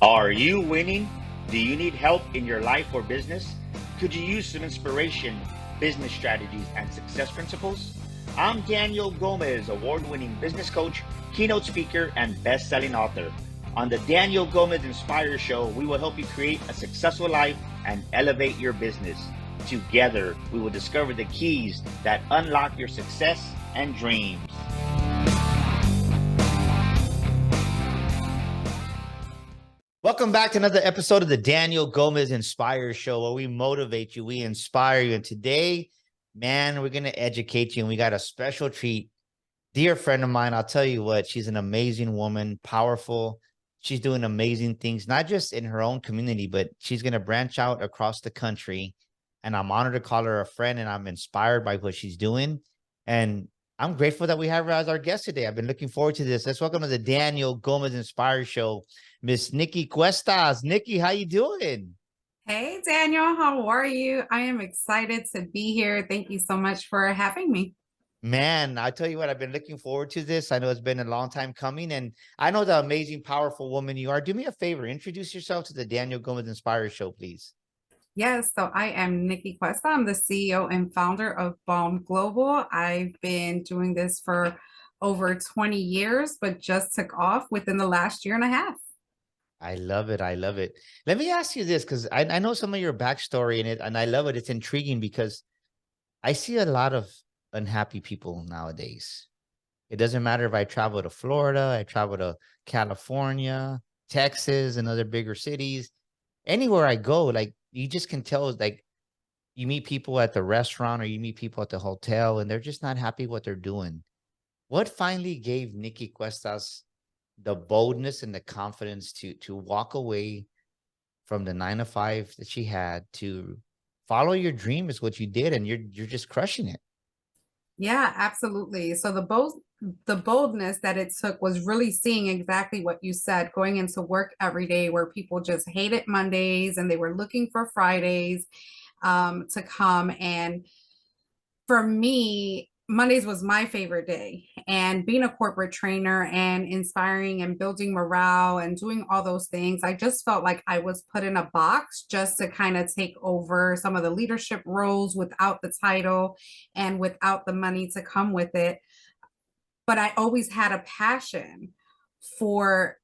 Are you winning? Do you need help in your life or business? Could you use some inspiration, business strategies, and success principles? I'm Daniel Gomez, award-winning business coach, keynote speaker, and best-selling author. On the Daniel Gomez Inspire Show, we will help you create a successful life and elevate your business. Together, we will discover the keys that unlock your success and dreams. Welcome back to another episode of the Daniel Gomez Inspire Show, where we motivate you, we inspire you. And today, man, we're going to educate you, and we got a special treat. Dear friend of mine, I'll tell you what, she's an amazing woman, powerful. She's doing amazing things, not just in her own community, but she's going to branch out across the country. And I'm honored to call her a friend, and I'm inspired by what she's doing. And I'm grateful that we have her as our guest today. I've been looking forward to this. Let's welcome to the Daniel Gomez Inspire Show, Miss Nicky Cuesta. Nicky, how you doing? Hey, Daniel, how are you? I am excited to be here. Thank you so much for having me. Man, I tell you what, I've been looking forward to this. I know it's been a long time coming, and I know the amazing, powerful woman you are. Do me a favor, introduce yourself to the Daniel Gomez Inspire Show, please. Yes, so I am Nicky Cuesta. I'm the CEO and founder of Balm Global. I've been doing this for over 20 years, but just took off within the last year and a half. I love it. I love it. Let me ask you this, because I know some of your backstory in it, and I love it. It's intriguing because I see a lot of unhappy people nowadays. It doesn't matter if I travel to Florida, I travel to California, Texas, and other bigger cities. Anywhere I go, like you just can tell, like you meet people at the restaurant or you meet people at the hotel, and they're just not happy what they're doing. What finally gave Nicky Cuestas the boldness and the confidence to walk away from the 9 to 5 that she had to follow your dream is what you did, and you're just crushing it. Yeah, absolutely. So the boldness that it took was really seeing exactly what you said, going into work every day where people just hated Mondays and they were looking for Fridays to come. And for me, Mondays was my favorite day. And being a corporate trainer and inspiring and building morale and doing all those things, I just felt like I was put in a box just to kind of take over some of the leadership roles without the title and without the money to come with it. But I always had a passion for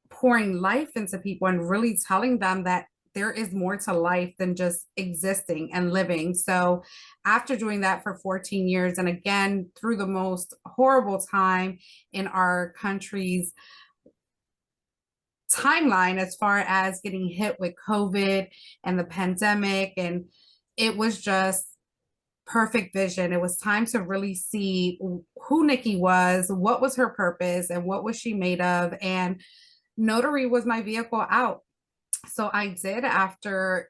pouring life into people and really telling them that there is more to life than just existing and living. So after doing that for 14 years, and again, through the most horrible time in our country's timeline, as far as getting hit with COVID and the pandemic, and it was just perfect vision. It was time to really see who Nicky was, what was her purpose, and what was she made of. And notary was my vehicle out. So I did, after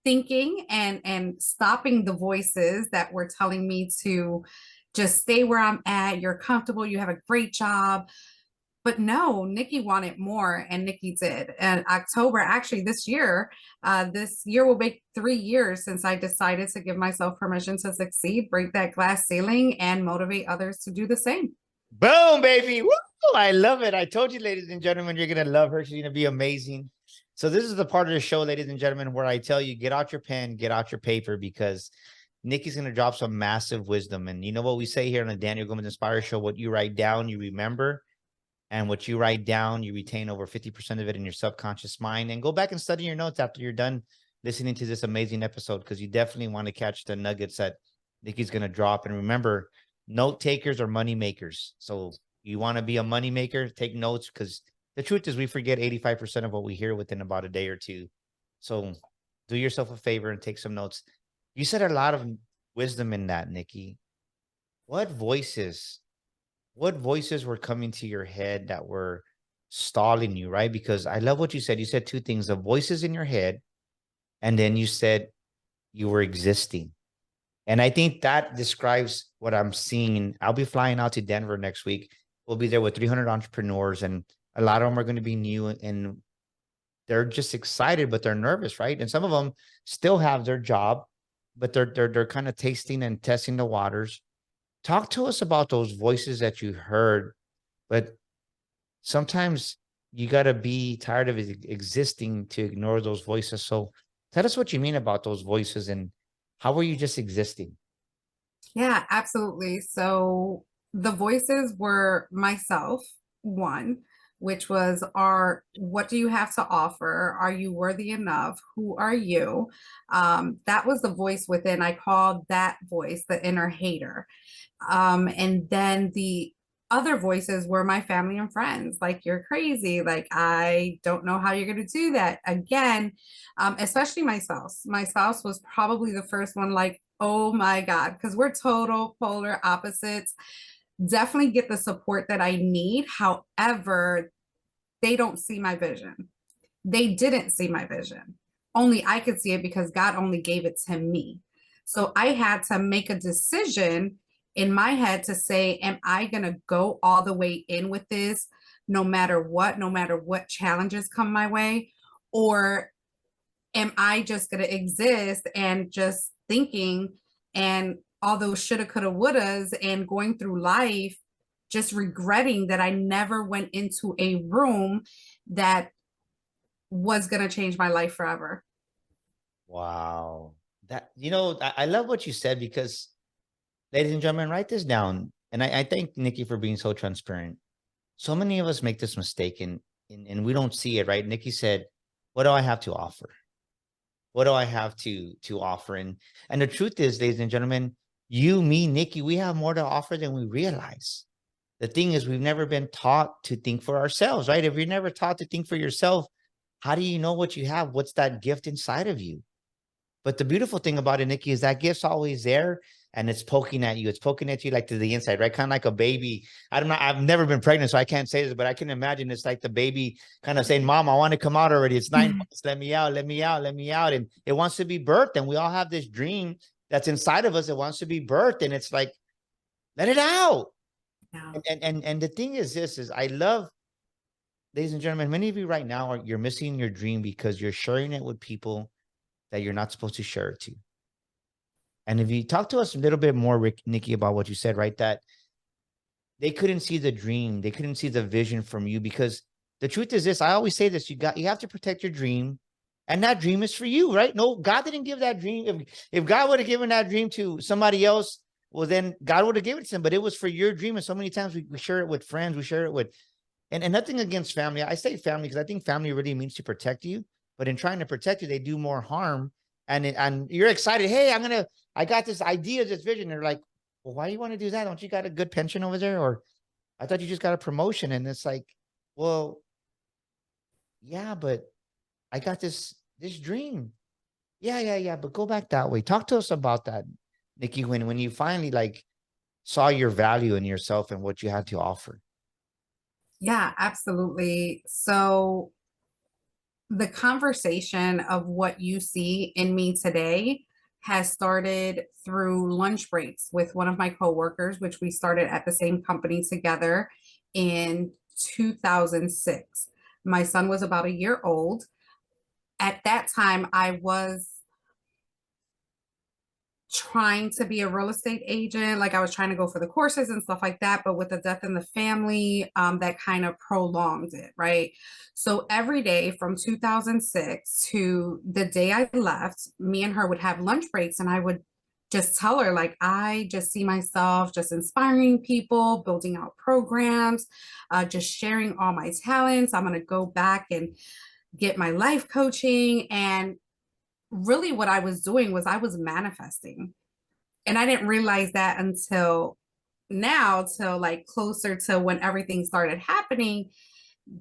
thinking and stopping the voices that were telling me to just stay where I'm at. You're comfortable, you have a great job. But no, Nicky wanted more, and Nicky did. And October, actually this year will make 3 years since I decided to give myself permission to succeed, break that glass ceiling, and motivate others to do the same. Boom, baby. Woo! I love it. I told you, ladies and gentlemen, you're going to love her. She's going to be amazing. So this is the part of the show, ladies and gentlemen, where I tell you, get out your pen, get out your paper, because Nicky's going to drop some massive wisdom. And you know what we say here on the Daniel Gomez Inspire Show, what you write down, you remember. And what you write down, you retain over 50% of it in your subconscious mind. And go back and study your notes after you're done listening to this amazing episode, because you definitely want to catch the nuggets that Nicky's going to drop. And remember, note takers are money makers. So you want to be a money maker, take notes, because the truth is we forget 85% of what we hear within about a day or two. So do yourself a favor and take some notes. You said a lot of wisdom in that, Nicky. What voices were coming to your head that were stalling you, right? Because I love what you said. You said two things: the voices in your head, and then you said you were existing. And I think that describes what I'm seeing. I'll be flying out to Denver next week. We'll be there with 300 entrepreneurs, and a lot of them are going to be new, and they're just excited, but they're nervous, right? And some of them still have their job, but they're kind of tasting and testing the waters. Talk to us about those voices that you heard, but sometimes you got to be tired of existing to ignore those voices. So tell us what you mean about those voices and how were you just existing? Yeah, absolutely. So the voices were myself, one, which was what do you have to offer? Are you worthy enough? Who are you? That was the voice within. I called that voice the inner hater. And then the other voices were my family and friends. Like, you're crazy. Like, I don't know how you're going to do that. Again, especially my spouse. My spouse was probably the first one, like, oh my God, because we're total polar opposites. Definitely get the support that I need. However, they don't see my vision. They didn't see my vision. Only I could see it because God only gave it to me. So I had to make a decision in my head to say, am I going to go all the way in with this no matter what challenges come my way? Or am I just going to exist and just thinking and all those shoulda, coulda, wouldas and going through life, just regretting that I never went into a room that was going to change my life forever. Wow. That, I love what you said because, ladies and gentlemen, write this down. And I thank Nikki for being so transparent. So many of us make this mistake and we don't see it, right? Nikki said, what do I have to offer? What do I have to offer? And the truth is, ladies and gentlemen, you, me, Nikki, we have more to offer than we realize. The thing is, we've never been taught to think for ourselves, right? If you're never taught to think for yourself, how do you know what you have? What's that gift inside of you? But the beautiful thing about it, Nikki, is that gift's always there and it's poking at you. It's poking at you like to the inside, right? Kind of like a baby. I don't know. I've never been pregnant, so I can't say this, but I can imagine it's like the baby kind of saying, Mom, I want to come out already. It's 9 months. Let me out. Let me out. Let me out. And it wants to be birthed. And we all have this dream that's inside of us that wants to be birthed. And it's like, let it out. Yeah. And the thing is this is I love, ladies and gentlemen, many of you right now you're missing your dream because you're sharing it with people that you're not supposed to share it to. And if you talk to us a little bit more, Nikki, about what you said, right? That they couldn't see the dream, they couldn't see the vision from you because the truth is this. I always say this: you have to protect your dream, and that dream is for you, right? No, God didn't give that dream. If God would have given that dream to somebody else, well, then God would have given it to them. But it was for your dream, and so many times we share it with friends, we share it with, and nothing against family. I say family because I think family really means to protect you. But in trying to protect you, they do more harm. And you're excited. Hey, I got this idea, this vision. They're like, well, why do you want to do that? Don't you got a good pension over there? Or I thought you just got a promotion. And it's like, well, yeah, but I got this dream. Yeah. But go back that way. Talk to us about that, Nikki, when you finally like saw your value in yourself and what you had to offer. Yeah, absolutely. So the conversation of what you see in me today has started through lunch breaks with one of my coworkers, which we started at the same company together in 2006. My son was about a year old. At that time, I was trying to be a real estate agent. Like, I was trying to go for the courses and stuff like that, but with the death in the family, that kind of prolonged it, right? So every day from 2006 to the day I left, me and her would have lunch breaks, and I would just tell her, like, I just see myself just inspiring people, building out programs, just sharing all my talents. I'm going to go back and get my life coaching. And really what I was doing was I was manifesting. And I didn't realize that until now, till like closer to when everything started happening,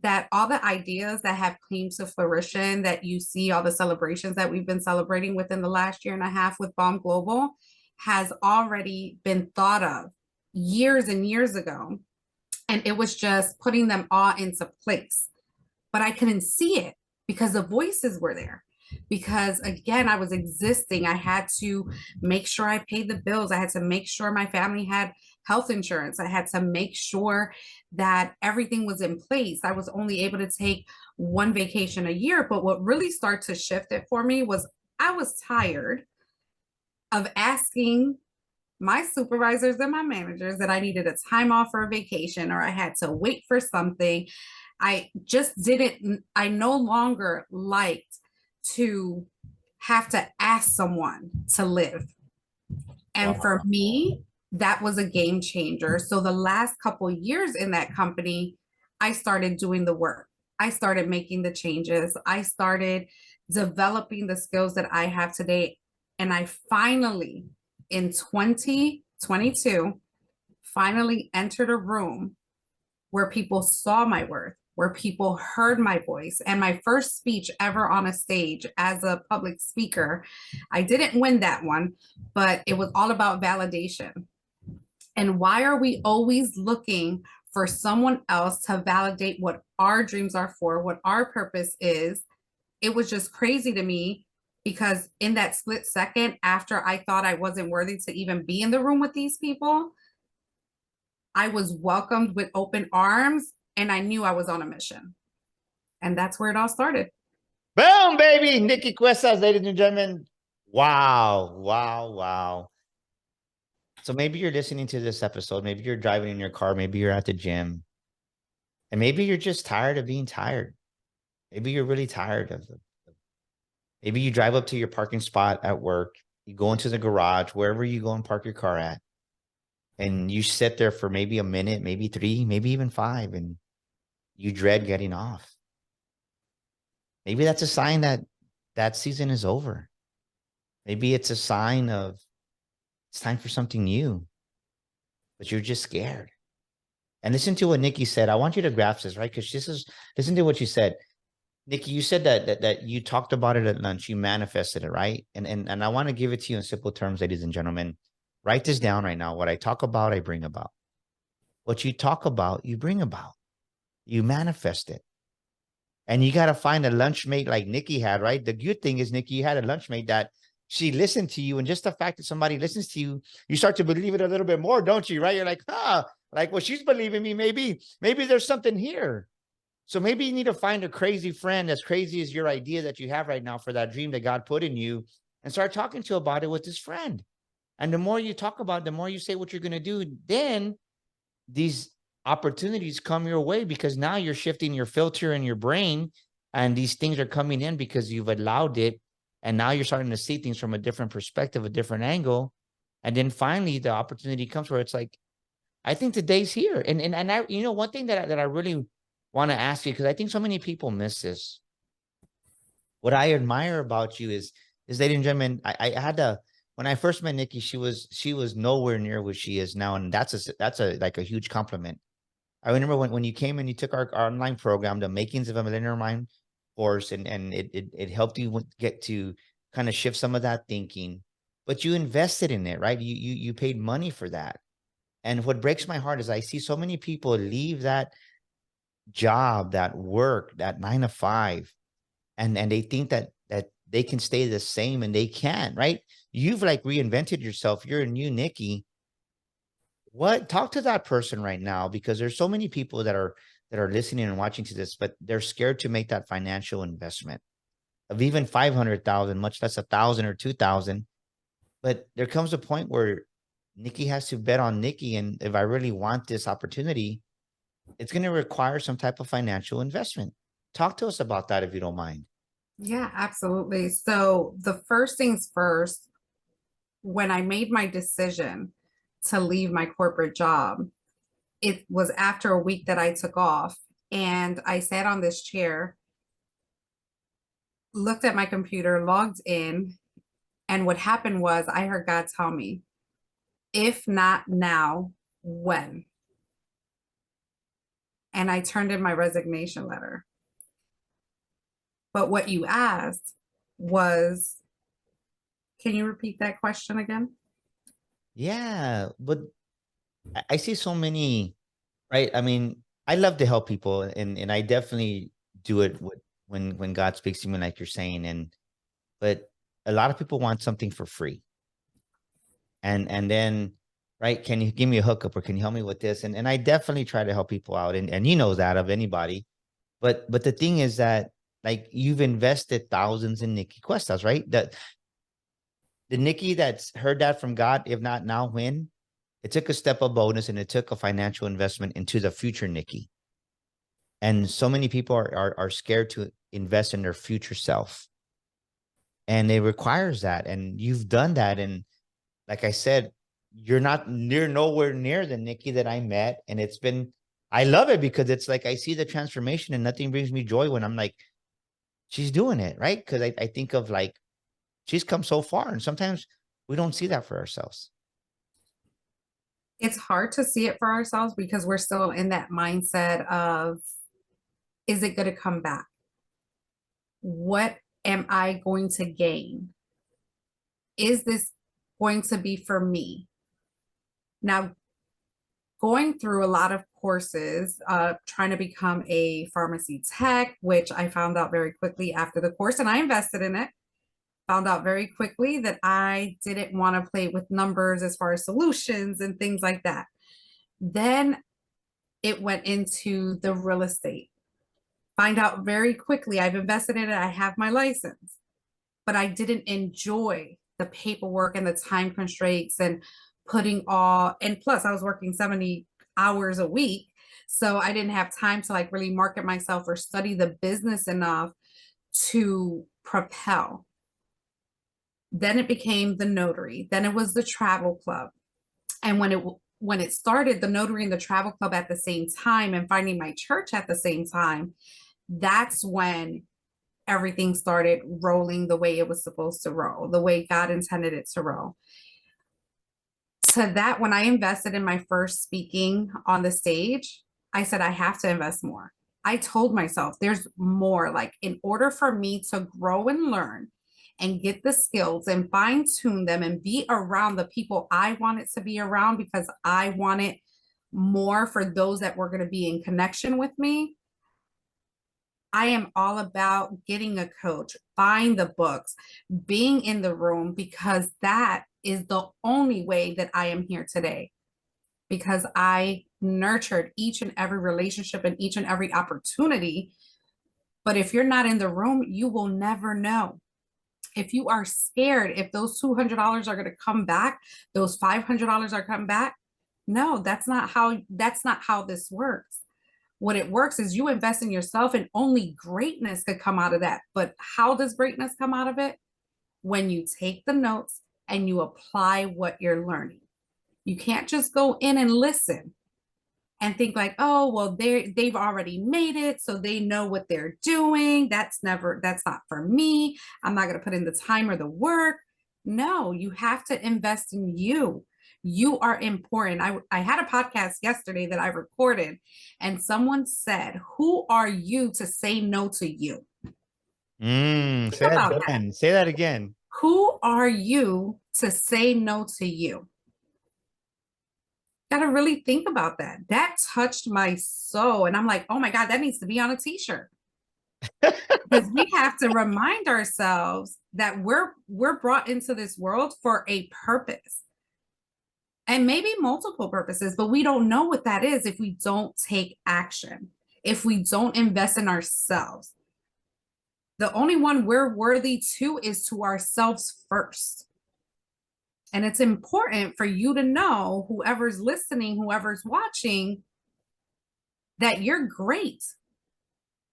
that all the ideas that have came to fruition, that you see, all the celebrations that we've been celebrating within the last year and a half with Bomb Global, has already been thought of years and years ago. And it was just putting them all into place. But I couldn't see it because the voices were there. Because again, I was existing. I had to make sure I paid the bills. I had to make sure my family had health insurance. I had to make sure that everything was in place. I was only able to take one vacation a year. But what really started to shift it for me was I was tired of asking my supervisors and my managers that I needed a time off for a vacation or I had to wait for something. I just didn't, I no longer liked to have to ask someone to live. And for Wow. me, that was a game changer. So the last couple years in that company, I started doing the work. I started making the changes. I started developing the skills that I have today. And I finally, in 2022, finally entered a room where people saw my worth, where people heard my voice. And my first speech ever on a stage as a public speaker, I didn't win that one, but it was all about validation. And why are we always looking for someone else to validate what our dreams are for, what our purpose is? It was just crazy to me because in that split second after I thought I wasn't worthy to even be in the room with these people, I was welcomed with open arms and I knew I was on a mission. And that's where it all started. Boom, baby. Nicky Cuesta, ladies and gentlemen. Wow. Wow. Wow. So maybe you're listening to this episode. Maybe you're driving in your car. Maybe you're at the gym. And maybe you're just tired of being tired. Maybe you're really tired of it. Maybe you drive up to your parking spot at work. You go into the garage, wherever you go and park your car at. And you sit there for maybe a minute, maybe 3, maybe even 5. And you dread getting off. Maybe that's a sign that that season is over. Maybe it's a sign of it's time for something new, but you're just scared. And listen to what Nicky said. I want you to grasp this, right? Because listen to what you said. Nicky, you said that you talked about it at lunch. You manifested it, right? And I want to give it to you in simple terms, ladies and gentlemen. Write this down right now. What I talk about, I bring about. What you talk about, you bring about. You manifest it. And you got to find a lunchmate like Nicky had, right? The good thing is, Nicky, you had a lunchmate that she listened to you. And just the fact that somebody listens to you, you start to believe it a little bit more, don't you? Right? You're like, like, well, she's believing me. Maybe there's something here. So maybe you need to find a crazy friend as crazy as your idea that you have right now for that dream that God put in you and start talking to about it with this friend. And the more you talk about it, the more you say what you're going to do, then these opportunities come your way because now you're shifting your filter in your brain and these things are coming in because you've allowed it. And now you're starting to see things from a different perspective, a different angle. And then finally the opportunity comes where it's like, I think the day's here. And I, one thing that I really want to ask you, because I think so many people miss this. What I admire about you is ladies and gentlemen, I had to, when I first met Nicky, she was nowhere near what she is now. And that's a like a huge compliment. I remember when you came and you took our online program, the Makings of a Millionaire Mind course, and it helped you get to kind of shift some of that thinking, but you invested in it, right? You paid money for that. And what breaks my heart is I see so many people leave that job, that work, that 9 to 5, and they think that they can stay the same, and they can't, right? You've like reinvented yourself. You're a new Nicky. What talk to that person right now, because there's so many people that are listening and watching to this, but they're scared to make that financial investment of even 500,000, much less 1,000 or 2,000. But there comes a point where Nicky has to bet on Nicky, and if I really want this opportunity, it's going to require some type of financial investment. Talk to us about that if you don't mind. Yeah, absolutely. So the first things first, when I made my decision to leave my corporate job, it was after a week that I took off and I sat on this chair, looked at my computer, logged in, and what happened was I heard God tell me, if not now, when? And I turned in my resignation letter. But what you asked was, can you repeat that question again? Yeah, but I see so many, right? I mean, I love to help people, and I definitely do it when God speaks to me, like you're saying, but a lot of people want something for free, and then, right? Can you give me a hookup, or can you help me with this? And I definitely try to help people out, and you know that of anybody, but the thing is that, like, you've invested thousands in Nicky Cuestas, right? That the Nicky that's heard that from God, if not now, when? It took a step of bonus, and it took a financial investment into the future Nicky. And so many people are scared to invest in their future self. And it requires that. And you've done that. And like I said, you're nowhere near the Nikki that I met. And I love it because it's like I see the transformation and nothing brings me joy when I'm like, she's doing it, right? Because I think of like, she's come so far. And sometimes we don't see that for ourselves. It's hard to see it for ourselves because we're still in that mindset of, is it going to come back? What am I going to gain? Is this going to be for me? Now, going through a lot of courses, trying to become a pharmacy tech, which I found out very quickly after the course, and I invested in it. Found out very quickly that I didn't want to play with numbers as far as solutions and things like that. Then it went into the real estate. Find out very quickly, I've invested in it, I have my license, but I didn't enjoy the paperwork and the time constraints and and plus I was working 70 hours a week. So I didn't have time to like really market myself or study the business enough to propel. Then it became the notary. Then it was the travel club. And when it started, the notary and the travel club at the same time and finding my church at the same time, that's when everything started rolling the way it was supposed to roll, the way God intended it to roll. To that, when I invested in my first speaking on the stage, I said, I have to invest more. I told myself there's more. Like, in order for me to grow and learn and get the skills and fine tune them and be around the people I wanted to be around, because I wanted more for those that were going to be in connection with me, I am all about getting a coach, buying the books, being in the room, because that is the only way that I am here today. Because I nurtured each and every relationship and each and every opportunity. But if you're not in the room, you will never know. If you are scared, if those $200 are going to come back, those $500 are coming back, no, that's not how this works. What it works is you invest in yourself and only greatness could come out of that. But how does greatness come out of it? When you take the notes and you apply what you're learning. You can't just go in and listen and think like, oh, well, they've already made it, so they know what they're doing. That's not for me. I'm not going to put in the time or the work. No, you have to invest in you. You are important. I had a podcast yesterday that I recorded, and someone said, who are you to say no to you? Think Say that about that. again. Say that again. Who are you to say no to you? Got to really think about that. That touched my soul. And I'm like, oh my God, that needs to be on a t-shirt. Because we have to remind ourselves that we're brought into this world for a purpose. And maybe multiple purposes, but we don't know what that is if we don't take action, if we don't invest in ourselves. The only one we're worthy to is to ourselves first. And it's important for you to know, whoever's listening, whoever's watching, that you're great.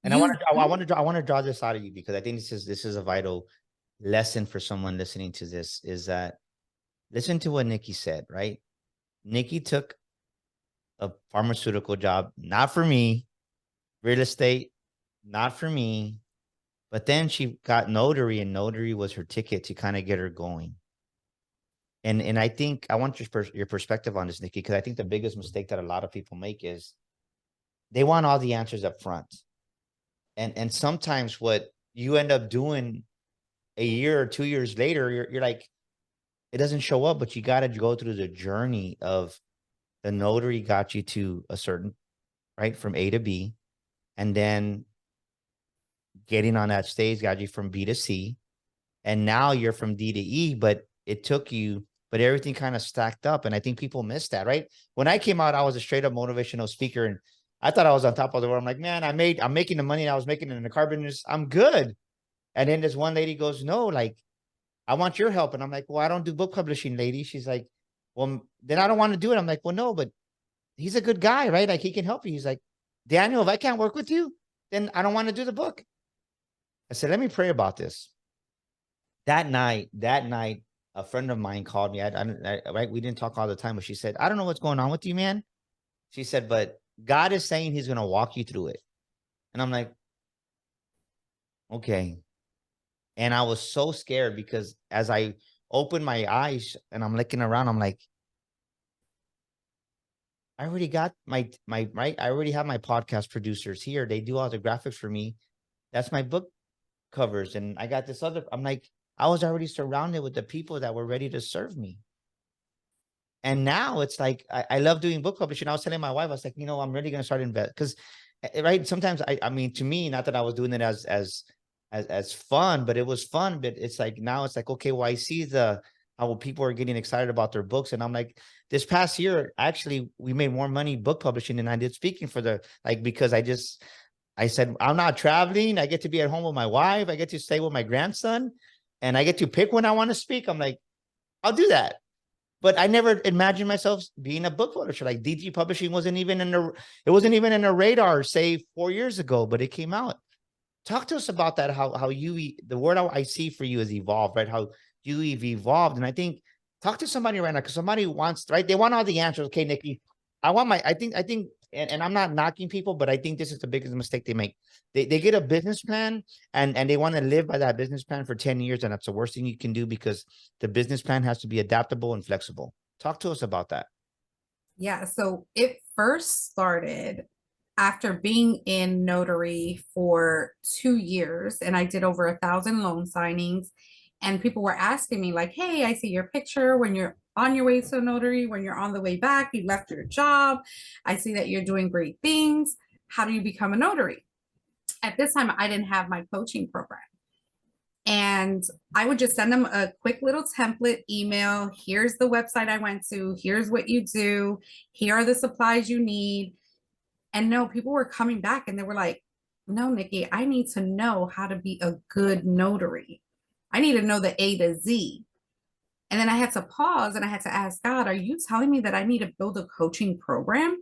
And I want to draw this out of you because I think this is a vital lesson for someone listening to this, is that listen to what Nikki said, right? Nikki took a pharmaceutical job, not for me, real estate, not for me, but then she got notary, and notary was her ticket to kind of get her going. And I think I want your perspective on this, Nikki, because I think the biggest mistake that a lot of people make is they want all the answers up front. And sometimes what you end up doing a year or 2 years later, you're like, it doesn't show up, but you got to go through the journey of the notary got you to a certain, right, from A to B, and then getting on that stage got you from B to C, and now you're from D to E, but it took you, but everything kind of stacked up. And I think people miss that, right? When I came out, I was a straight up motivational speaker, and I thought I was on top of the world. I'm like, man, I'm making the money I was making in the car business. I'm good. And then this one lady goes, no, like, I want your help. And I'm like, well, I don't do book publishing, lady. She's like, well, then I don't want to do it. I'm like, well, no, but he's a good guy, right? Like, he can help you. He's like, Daniel, if I can't work with you, then I don't want to do the book. I said, let me pray about this. That night, a friend of mine called me. Right, we didn't talk all the time, but she said, I don't know what's going on with you, man. She said, but God is saying he's going to walk you through it. And I'm like, okay. And I was so scared because as I opened my eyes and I'm looking around, I'm like, I already got my right. I already have my podcast producers here. They do all the graphics for me. That's my book covers. And I got this other, I'm like, I was already surrounded with the people that were ready to serve me. And now it's like, I love doing book publishing. I was telling my wife, I was like, I'm really going to start invest because, right. Sometimes I mean, to me, not that I was doing it as fun, but it was fun. But it's like, now it's like, okay, well, I see how people are getting excited about their books. And I'm like, this past year, actually, we made more money book publishing than I did speaking because I said, I'm not traveling. I get to be at home with my wife. I get to stay with my grandson and I get to pick when I want to speak. I'm like, I'll do that. But I never imagined myself being a book publisher. Like DG Publishing wasn't even in the radar, say 4 years ago, but it came out. Talk to us about that. How the word I see for you is evolved, right? How you've evolved. And I think talk to somebody right now because somebody wants, right? They want all the answers. Okay, Nicky, I think, and I'm not knocking people, but I think this is the biggest mistake they make. They get a business plan and they want to live by that business plan for 10 years. And that's the worst thing you can do because the business plan has to be adaptable and flexible. Talk to us about that. Yeah, so it first started after being in notary for 2 years, and I did over 1,000 loan signings. And people were asking me, like, hey, I see your picture when you're on your way to a notary, when you're on the way back, you left your job. I see that you're doing great things. How do you become a notary? At this time, I didn't have my coaching program. And I would just send them a quick little template email. Here's the website I went to. Here's what you do. Here are the supplies you need. And no, people were coming back and they were like, no, Nicky, I need to know how to be a good notary. I need to know the A to Z. And then I had to pause and I had to ask God, are you telling me that I need to build a coaching program?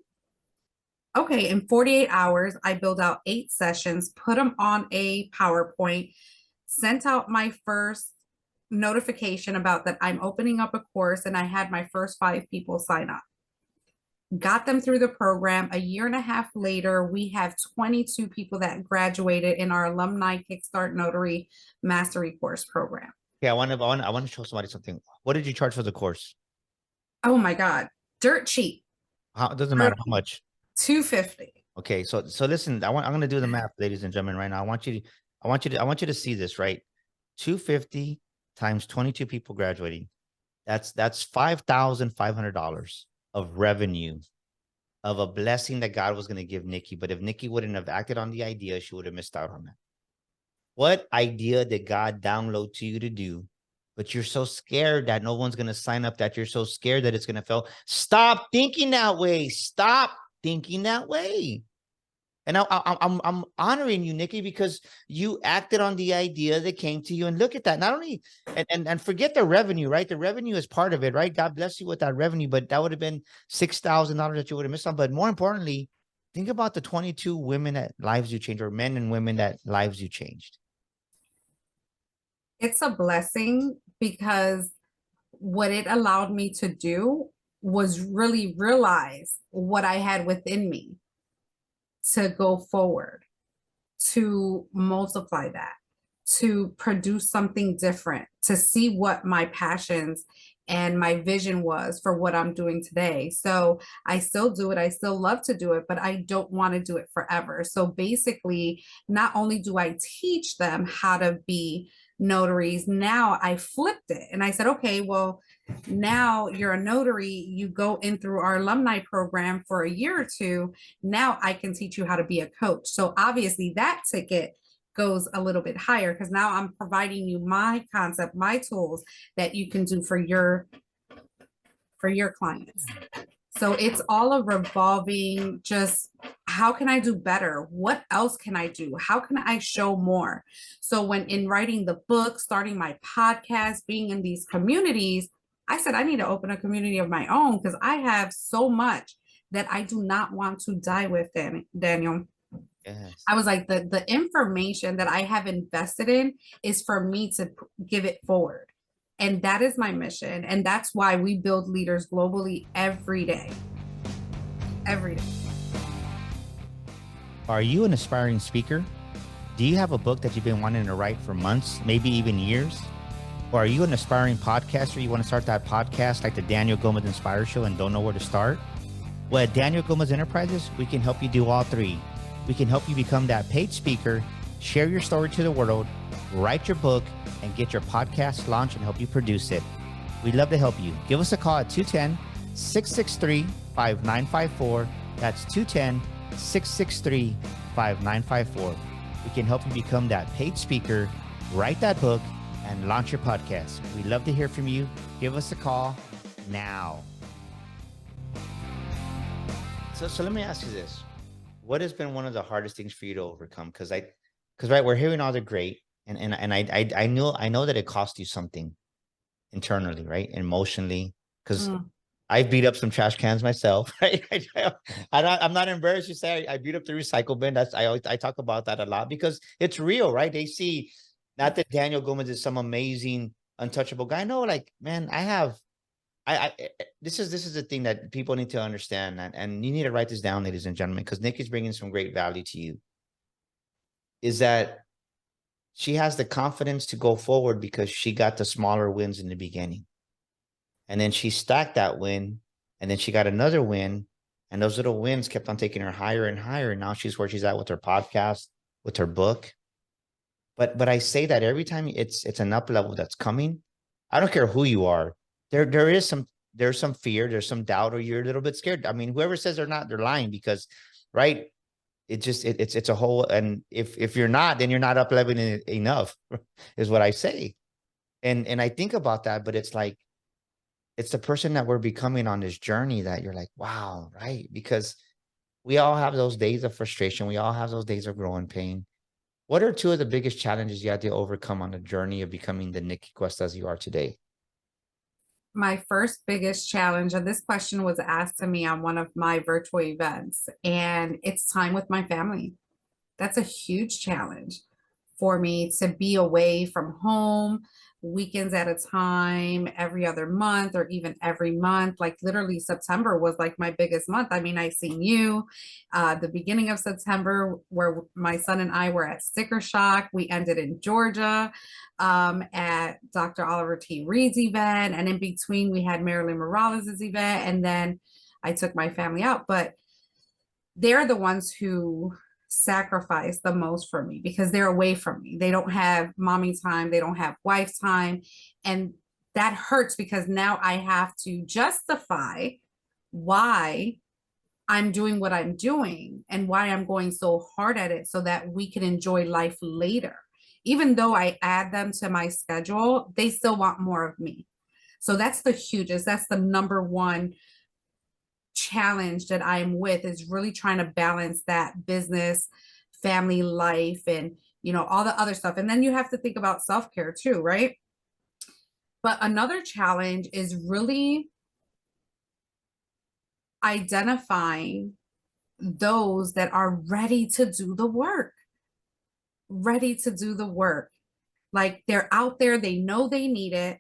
Okay, in 48 hours, I built out 8 sessions, put them on a PowerPoint, sent out my first notification about that I'm opening up a course, and I had my first 5 people sign up. Got them through the program. A year and a half later, we have 22 people that graduated in our alumni Kickstart Notary Mastery Course program. Yeah, I want to show somebody something. What did you charge for the course? Oh my God, dirt cheap. It doesn't matter how much. $250. Okay, so listen, I'm going to do the math, ladies and gentlemen, right now. I want you to see this, right? 250 times 22 people graduating. That's $5,500 of revenue of a blessing that God was going to give Nicky. But if Nicky wouldn't have acted on the idea, she would have missed out on that. What idea did God download to you to do? But you're so scared that no one's going to sign up, that you're so scared that it's going to fail. Stop thinking that way. Stop thinking that way. And I'm honoring you, Nicky, because you acted on the idea that came to you. And look at that. Not only and forget the revenue, right? The revenue is part of it, right? God bless you with that revenue, but that would have been $6,000 that you would have missed on. But more importantly, think about the 22 women that lives you changed, or men and women that lives you changed. It's a blessing because what it allowed me to do was really realize what I had within me to go forward, to multiply that, to produce something different, to see what my passions and my vision was for what I'm doing today. So I still do it. I still love to do it, but I don't want to do it forever. So basically, not only do I teach them how to be notaries, now I flipped it and I said, okay, well, now you're a notary, you go in through our alumni program for a year or two. Now I can teach you how to be a coach. So obviously that ticket goes a little bit higher because now I'm providing you my concept, my tools that you can do for your clients. So it's all a revolving, just how can I do better? What else can I do? How can I show more? So when in writing the book, starting my podcast, being in these communities, I said, I need to open a community of my own because I have so much that I do not want to die with, Daniel. Yes. I was like, the information that I have invested in is for me to give it forward. And that is my mission. And that's why we build leaders globally every day. Every day. Are you an aspiring speaker? Do you have a book that you've been wanting to write for months, maybe even years? Or are you an aspiring podcaster? You want to start that podcast like the Daniel Gomez Inspire Show and don't know where to start? Well, at Daniel Gomez Enterprises, we can help you do all three. We can help you become that paid speaker, share your story to the world, write your book, and get your podcast launched and help you produce it. We'd love to help you. Give us a call at 210-663-5954. That's 210-663-5954. We can help you become that paid speaker, write that book, and launch your podcast. We'd love to hear from you. Give us a call now. So let me ask you this. What has been one of the hardest things for you to overcome? Because right, we're hearing all the great, and I know that it cost you something internally, right? Emotionally, because I beat up some trash cans myself, right? I'm not embarrassed to say I beat up the recycle bin. I talk about that a lot because it's real, right? They see not that Daniel Gomez is some amazing, untouchable guy. No, like, man, this is the thing that people need to understand, and you need to write this down, ladies and gentlemen, because Nikki's bringing some great value to you. Is that she has the confidence to go forward because she got the smaller wins in the beginning. And then she stacked that win, and then she got another win, and those little wins kept on taking her higher and higher. And now she's where she's at with her podcast, with her book. But I say that every time it's an up level that's coming. I don't care who you are. There's some fear, there's some doubt, or you're a little bit scared. I mean, whoever says they're not, they're lying, because, right? It's a whole, and if you're not, then you're not up leveling enough, is what I say. And I think about that, but it's like, it's the person that we're becoming on this journey that you're like, wow, right? Because we all have those days of frustration. We all have those days of growing pain. What are two of the biggest challenges you had to overcome on the journey of becoming the Nicky Cuesta as you are today? My first biggest challenge, and this question was asked to me on one of my virtual events, and it's time with my family. That's a huge challenge for me, to be away from home weekends at a time, every other month, or even every month. Like literally September was like my biggest month. I mean, I seen you the beginning of September, where my son and I were at Sticker Shock. We ended in Georgia at Dr. Oliver T. Reed's event. And in between, we had Marilyn Morales' event. And then I took my family out. But they're the ones who sacrifice the most for me because they're away from me. They don't have mommy time, they don't have wife time. And that hurts because now I have to justify why I'm doing what I'm doing and why I'm going so hard at it so that we can enjoy life later. Even though I add them to my schedule, they still want more of me. So that's the hugest, that's the number one challenge that I'm with, is really trying to balance that business, family life, and all the other stuff. And then you have to think about self-care too, right? But another challenge is really identifying those that are ready to do the work, like they're out there, they know they need it,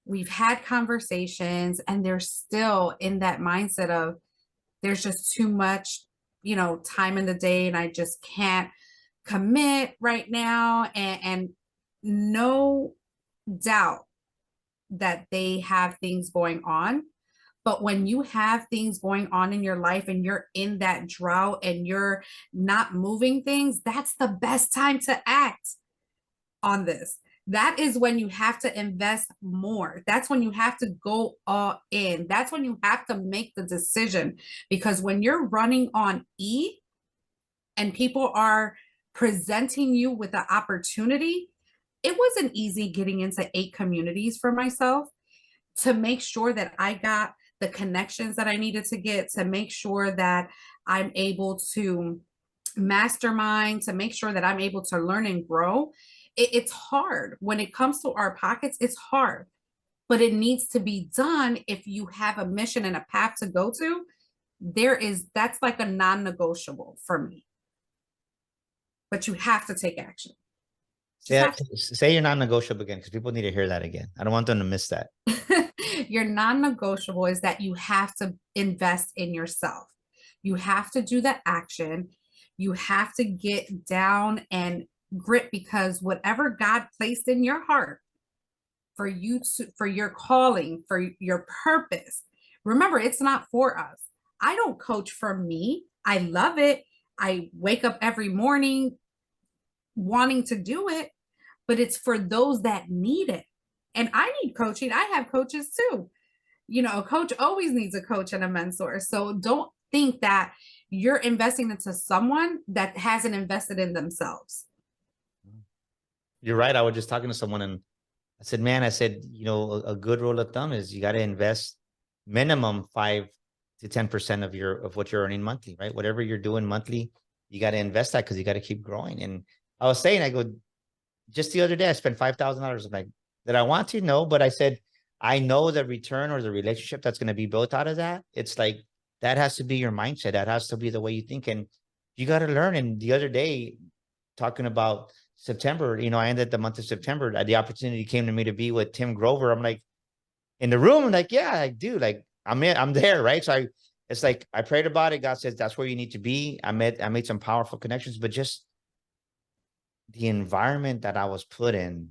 we've had conversations, and they're still in that mindset of there's just too much time in the day and I just can't commit right now. And no doubt that they have things going on, but when you have things going on in your life and you're in that drought and you're not moving things, that's the best time to act on this. That is when you have to invest more. That's when you have to go all in. That's when you have to make the decision. Because when you're running on E and people are presenting you with the opportunity, it wasn't easy getting into 8 communities for myself to make sure that I got the connections that I needed to get, to make sure that I'm able to mastermind, to make sure that I'm able to learn and grow. It's hard when it comes to our pockets. It's hard, but it needs to be done. If you have a mission and a path to go to, that's like a non-negotiable for me. But you have to take action. Just have to. Say you're non-negotiable again, because people need to hear that again. I don't want them to miss that. Your non-negotiable is that you have to invest in yourself. You have to do the action. You have to get down and grit, because whatever God placed in your heart for you to, for your calling, for your purpose, remember, it's not for us. I don't coach for me. I love it. I wake up every morning wanting to do it, but it's for those that need it. And I need coaching. I have coaches too. You know, a coach always needs a coach and a mentor. So don't think that you're investing into someone that hasn't invested in themselves. You're right. I was just talking to someone and I said, man, you know, a good rule of thumb is you got to invest minimum 5 to 10% of what you're earning monthly, right? Whatever you're doing monthly, you got to invest that, because you got to keep growing. And I was saying, I go, just the other day, I spent $5,000. I'm like, did I want to? No, but I said, I know the return or the relationship that's going to be built out of that. It's like, that has to be your mindset. That has to be the way you think. And you got to learn. And the other day, talking about September, you know, I ended the month of September. The opportunity came to me to be with Tim Grover. I'm like, in the room, I'm like, yeah, I do. Like, I'm there, right? So it's like, I prayed about it. God says, that's where you need to be. I made some powerful connections, but just the environment that I was put in,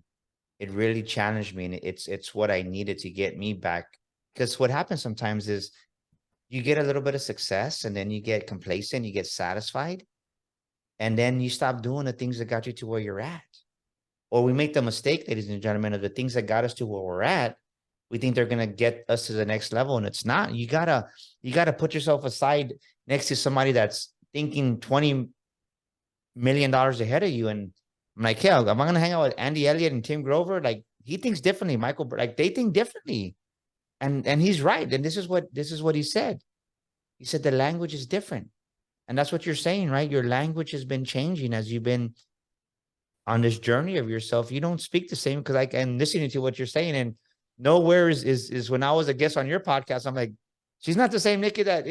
it really challenged me. And it's what I needed to get me back. Because what happens sometimes is you get a little bit of success and then you get complacent, you get satisfied, and then you stop doing the things that got you to where you're at. Or we make the mistake, ladies and gentlemen, of the things that got us to where we're at. We think they're going to get us to the next level, and it's not. You gotta put yourself aside next to somebody that's thinking $20 million ahead of you. And I'm like, yeah, am I going to hang out with Andy Elliott and Tim Grover? Like, he thinks differently. Michael, like, they think differently. And he's right. And this is what he said. He said the language is different. And that's what you're saying, right? Your language has been changing as you've been on this journey of yourself. You don't speak the same, because I'm listening to what you're saying. And nowhere is when I was a guest on your podcast, I'm like, she's not the same Nicky that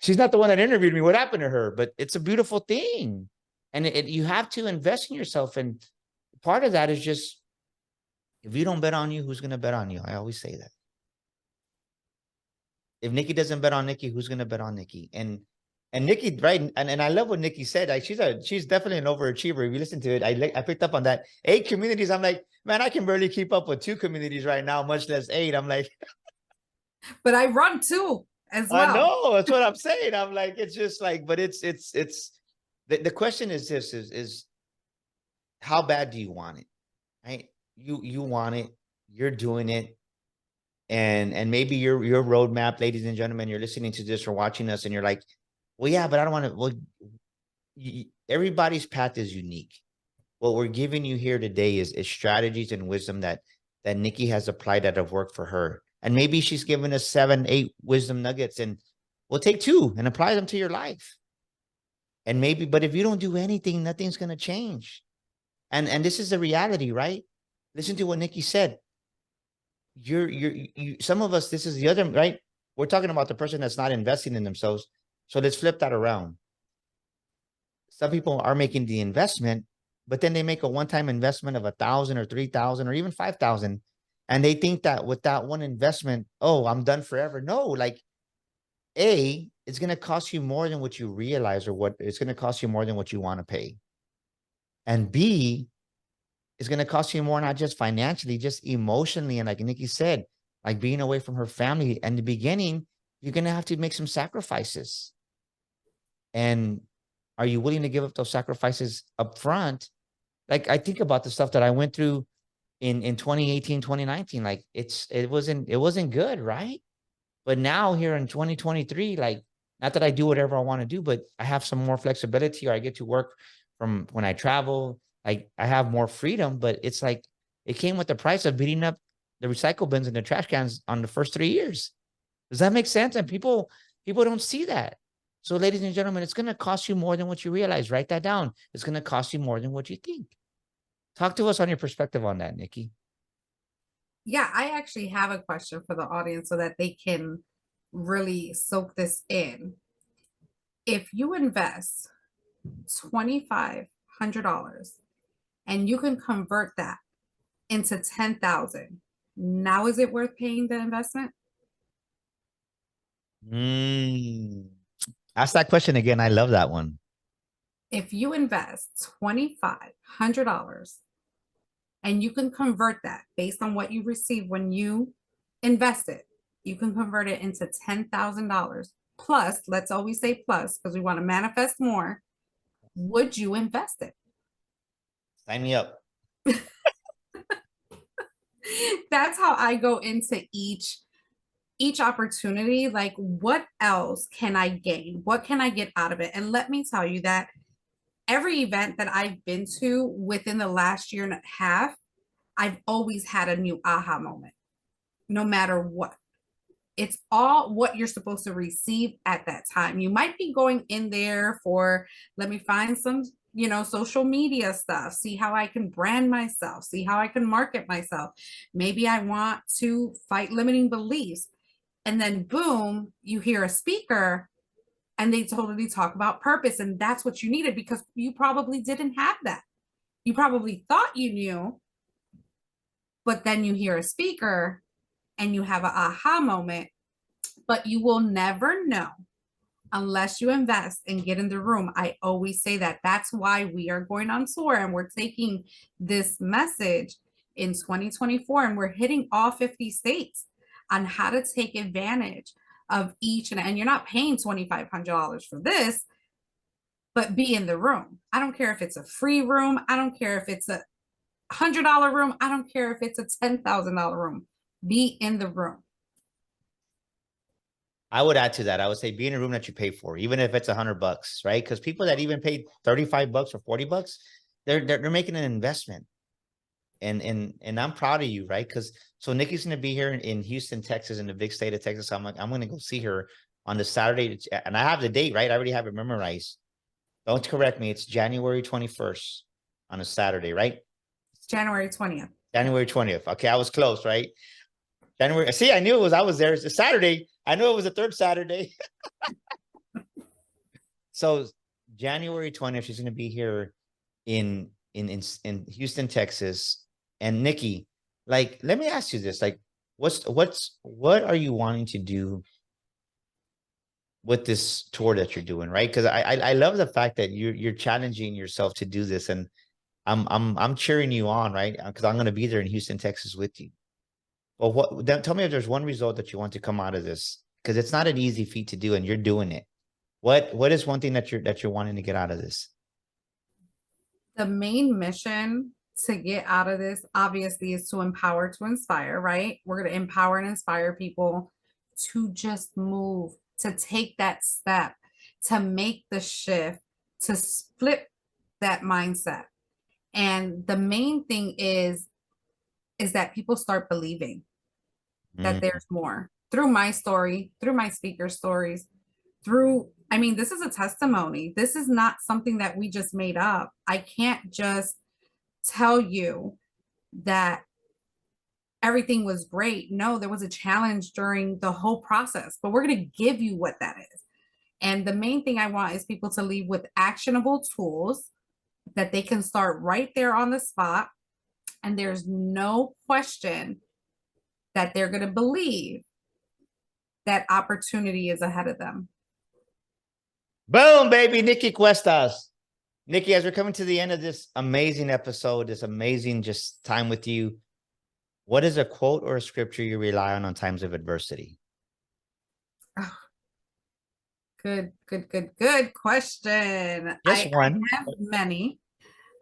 she's not the one that interviewed me. What happened to her? But it's a beautiful thing. And you have to invest in yourself. And part of that is just, if you don't bet on you, who's going to bet on you? I always say that. If Nicky doesn't bet on Nicky, who's going to bet on Nicky? And Nicky, right? And I love what Nicky said. Like, she's definitely an overachiever. If you listen to it, I picked up on that. 8 communities. I'm like, man, I can barely keep up with 2 communities right now, much less 8. I'm like, but I run 2 as well. I know, that's what I'm saying. I'm like, it's just like, but it's the question is this: is how bad do you want it? Right? You want it. You're doing it. And maybe your roadmap, ladies and gentlemen, you're listening to this or watching us, and you're like, well, yeah, but I don't want to. Well, everybody's path is unique. What we're giving you here today is strategies and wisdom that Nicky has applied that have worked for her. And maybe she's given us 7, 8 wisdom nuggets, and we'll take 2 and apply them to your life. And maybe, but if you don't do anything, nothing's going to change. And this is the reality, right? Listen to what Nicky said. Some of us, this is the other, right? We're talking about the person that's not investing in themselves. So let's flip that around. Some people are making the investment, but then they make a one-time investment of 1,000 or 3,000 or even 5,000. And they think that with that one investment, oh, I'm done forever. No, like, A, it's going to cost you more than what you realize, or what it's going to cost you more than what you want to pay. And B, it's going to cost you more, not just financially, just emotionally. And like Nicky said, like being away from her family. In the beginning, you're going to have to make some sacrifices. And are you willing to give up those sacrifices up front? Like, I think about the stuff that I went through in 2018, 2019. Like, it wasn't good, right? But now here in 2023, like, not that I do whatever I want to do, but I have some more flexibility, or I get to work from when I travel. Like, I have more freedom, but it's like, it came with the price of beating up the recycle bins and the trash cans on the first 3 years. Does that make sense? And people don't see that. So, ladies and gentlemen, it's going to cost you more than what you realize. Write that down. It's going to cost you more than what you think. Talk to us on your perspective on that, Nicky. Yeah, I actually have a question for the audience so that they can really soak this in. If you invest $2,500 and you can convert that into 10,000, now is it worth paying the investment? Ask that question again. I love that one. If you invest $2,500 and you can convert that based on what you receive when you invest it, you can convert it into $10,000 plus. Let's always say plus because we want to manifest more. Would you invest it? Sign me up. That's how I go into each opportunity. Like, what else can I gain? What can I get out of it? And let me tell you that every event that I've been to within the last year and a half, I've always had a new aha moment, no matter what. It's all what you're supposed to receive at that time. You might be going in there for, let me find some, social media stuff, see how I can brand myself, see how I can market myself. Maybe I want to fight limiting beliefs. And then boom, you hear a speaker and they totally talk about purpose. And that's what you needed because you probably didn't have that. You probably thought you knew, but then you hear a speaker and you have an aha moment, but you will never know unless you invest and get in the room. I always say that. That's why we are going on tour and we're taking this message in 2024 and we're hitting all 50 states on how to take advantage of each. And you're not paying $2,500 for this, but be in the room. I don't care if it's a free room. I don't care if it's a $100 room. I don't care if it's a $10,000 room. Be in the room. I would add to that. I would say be in a room that you pay for, even if it's $100, right? Because people that even paid $35 or $40, they're making an investment. And I'm proud of you, right? Because so Nikki's gonna be here in Houston, Texas, in the big state of Texas. I'm like, I'm gonna go see her on the Saturday, and I have the date, right? I already have it memorized. Don't correct me. It's January 21st on a Saturday, right? January 20th. January 20th. Okay, I was close, right? January. See, I knew it was. I was there. It's a Saturday. I knew it was the third Saturday. So January 20th, she's going to be here in Houston, Texas. And Nikki, like, let me ask you this: like, what are you wanting to do with this tour that you're doing, right? Because I love the fact that you're challenging yourself to do this, and I'm cheering you on, right? Because I'm going to be there in Houston, Texas with you. Well, tell me if there's one result that you want to come out of this, because it's not an easy feat to do, and you're doing it. What is one thing that you're wanting to get out of this? The main mission to get out of this, obviously, is to empower, to inspire, right? We're going to empower and inspire people to just move, to take that step, to make the shift, to flip that mindset. And the main thing is that people start believing that there's more through my story, through my speaker stories, through, I mean, this is a testimony. This is not something that we just made up. I can't just tell you that everything was great. No, there was a challenge during the whole process, but we're going to give you what that is. And the main thing I want is people to leave with actionable tools that they can start right there on the spot. And there's no question that they're going to believe that opportunity is ahead of them. Boom, baby, Nicky Cuestas. Nikki, as we're coming to the end of this amazing episode, this amazing just time with you, what is a quote or a scripture you rely on times of adversity? Oh, good question. Just one. I have many.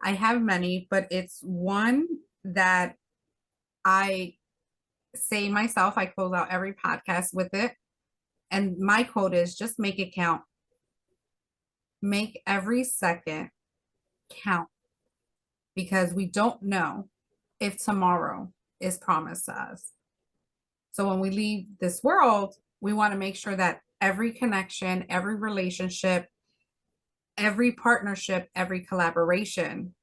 I have many, but it's one that I say myself. I close out every podcast with it. And my quote is just make it count. Make every second count because we don't know if tomorrow is promised to us. So when we leave this world, we want to make sure that every connection, every relationship, every partnership, every collaboration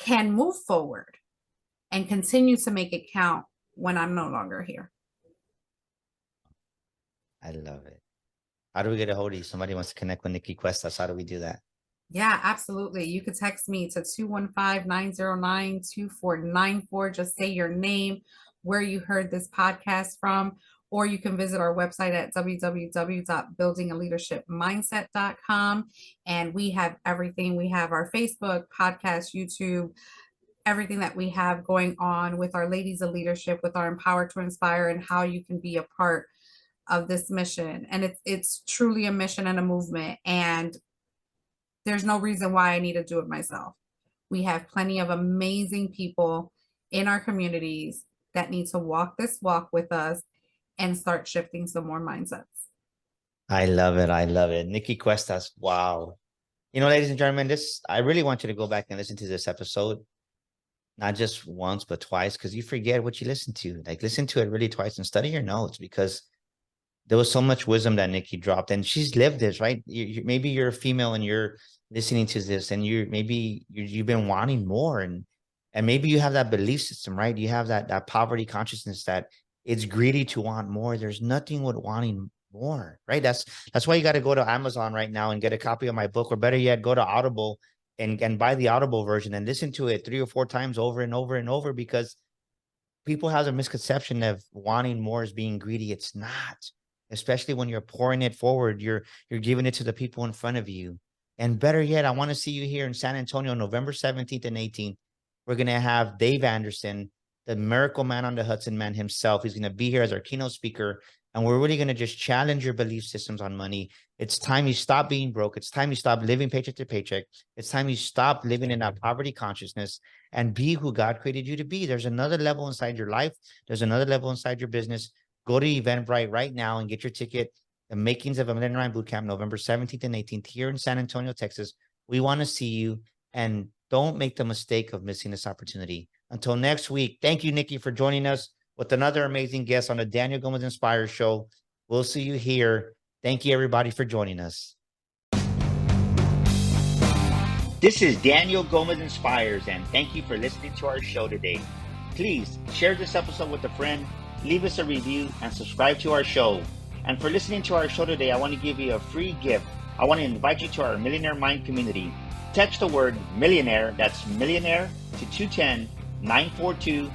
can move forward and continue to make it count when I'm no longer here. I love it. How do we get a hold of you? Somebody wants to connect with Nicky Cuesta. How do we do that? Yeah, absolutely. You could text me to 215-909-2494. Just say your name, where you heard this podcast from, or you can visit our website at www.buildingaleadershipmindset.com. And we have everything. We have our Facebook, podcast, YouTube, everything that we have going on with our Ladies of Leadership, with our Empower to Inspire, and how you can be a part of this mission. And it's truly a mission and a movement. And there's no reason why I need to do it myself. We have plenty of amazing people in our communities that need to walk this walk with us and start shifting some more mindsets. I love it. I love it. Nicky Cuestas. Wow. You know, ladies and gentlemen, I really want you to go back and listen to this episode, not just once, but twice, because you forget what you listen to. Like, listen to it really twice and study your notes, because there was so much wisdom that Nicky dropped, and she's lived this, right? Maybe you're a female and you're listening to this, and you've been wanting more, and maybe you have that belief system, right? You have that poverty consciousness that it's greedy to want more. There's nothing with wanting more, right? That's why you got to go to Amazon right now and get a copy of my book, or better yet, go to Audible and buy the Audible version and listen to it 3 or 4 times over and over and over, because people have a misconception of wanting more as being greedy. It's not. Especially when you're pouring it forward, you're giving it to the people in front of you. And better yet, I want to see you here in San Antonio, November 17th and 18th. We're going to have Dave Anderson, the miracle man on the Hudson man himself. He's going to be here as our keynote speaker. And we're really going to just challenge your belief systems on money. It's time you stop being broke. It's time you stop living paycheck to paycheck. It's time you stop living in that poverty consciousness and be who God created you to be. There's another level inside your life. There's another level inside your business. Go to Eventbrite right now and get your ticket. The Makings of a Millionaire Bootcamp, November 17th and 18th here in San Antonio, Texas. We want to see you, and don't make the mistake of missing this opportunity. Until next week, thank you, Nicky, for joining us with another amazing guest on the Daniel Gomez Inspires Show. We'll see you here. Thank you, everybody, for joining us. This is Daniel Gomez Inspires, and thank you for listening to our show today. Please share this episode with a friend, leave us a review, and subscribe to our show. And for listening to our show today, I want to give you a free gift. I want to invite you to our Millionaire Mind community. Text the word millionaire, that's millionaire, to 210-942-5059.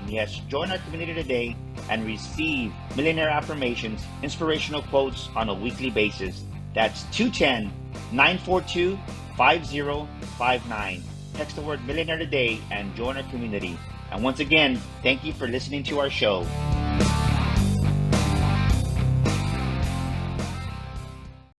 Yes, join our community today and receive millionaire affirmations, inspirational quotes on a weekly basis. That's 210-942-5059. Text the word millionaire today and join our community. And once again, thank you for listening to our show.